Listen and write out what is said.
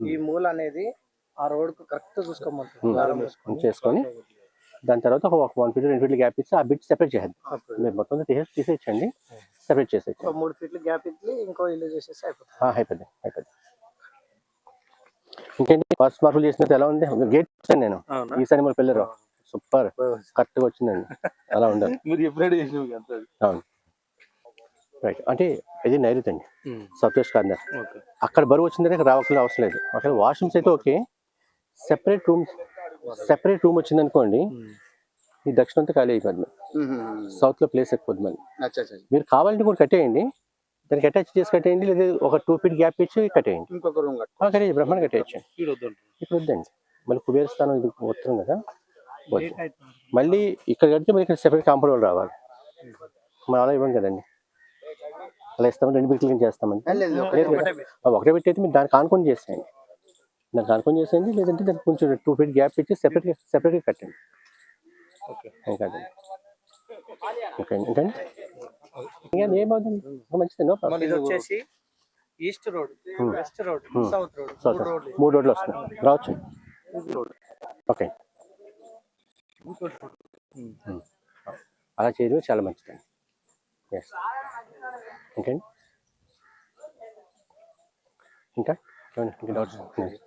ఈ మూల అనేది ఆ రోడ్ కు కరెక్ట్ చూసుకోమంటారు చేసుకొని దాని తర్వాత ఒక 1 ఫీట్ 2 ఫీట్లు గ్యాప్ ఇచ్చి ఆ బిట్ సెపరేట్ చేయాలి. మీరు మొత్తం తీసేయచ్చండి, సెపరేట్ చేసేయచ్చు. 3 ఫీట్లు గ్యాప్ ఇచ్చి ఇంకో ఇల్లు చేసేసి అయిపోద్ది. ఇంకేంటి ఫస్ట్ మార్పులు చేసినట్టు ఎలా ఉంది? గేట్ చూసాను నేను ఈసారి మన పిల్లలు సూపర్ కరెక్ట్గా వచ్చిందండి. అలా ఉండాలి. అవును రైట్. అంటే ఇది నైరుతి అండి, సౌత్ వెస్ట్ కార్నర్. అక్కడ బరువు వచ్చిందంటే ఇక్కడ రావాల్సిన అవసరం లేదు. అక్కడ వాష్రూమ్స్ అయితే ఓకే, సెపరేట్ రూమ్ వచ్చింది అనుకోండి, ఈ దక్షిణం అంతా ఖాళీ అయిపోద్ది. సౌత్ లో ప్లేస్ ఎక్కువ మళ్ళీ. మీరు కావాలంటే కూడా కట్టేయండి, దానికి అటాచ్ చేసి కట్టేయండి, లేదా ఒక 2 ఫీట్ గ్యాప్ ఇచ్చి కట్టేయండి. కట్టేయండి, బ్రహ్మాండంగా కట్టేయచ్చు. ఇక్కడ వద్దండి, మళ్ళీ కుబేర స్థానం ఇది ఉత్తరం కదా, మళ్ళీ ఇక్కడ కడితే మళ్ళీ ఇక్కడ సెపరేట్ కాంపౌండ్ వాళ్ళు రావాలి. మనం అలా ఇవ్వం కదండి, అలా ఇస్తామని 2 ఫీట్లు చేస్తామండి. ఒకటే పెట్టి అయితే మీరు దానికి ఆనుకొని చేసేయండి, లేదంటే దానికి కొంచెం 2 ఫీట్ గ్యాప్ ఇచ్చి సెపరేట్గా కట్టండి. ఓకే ఏంటండి ఏమవుతుంది, మంచిది. ఇది వచ్చేసి east road, west road, south road, 3 రోడ్లు వస్తున్నాయి, రావచ్చు. ఓకే, అలా చేయడం చాలా మంచిదండి. ఎస్, ఇంకేంటి ఇంకా డౌట్స్?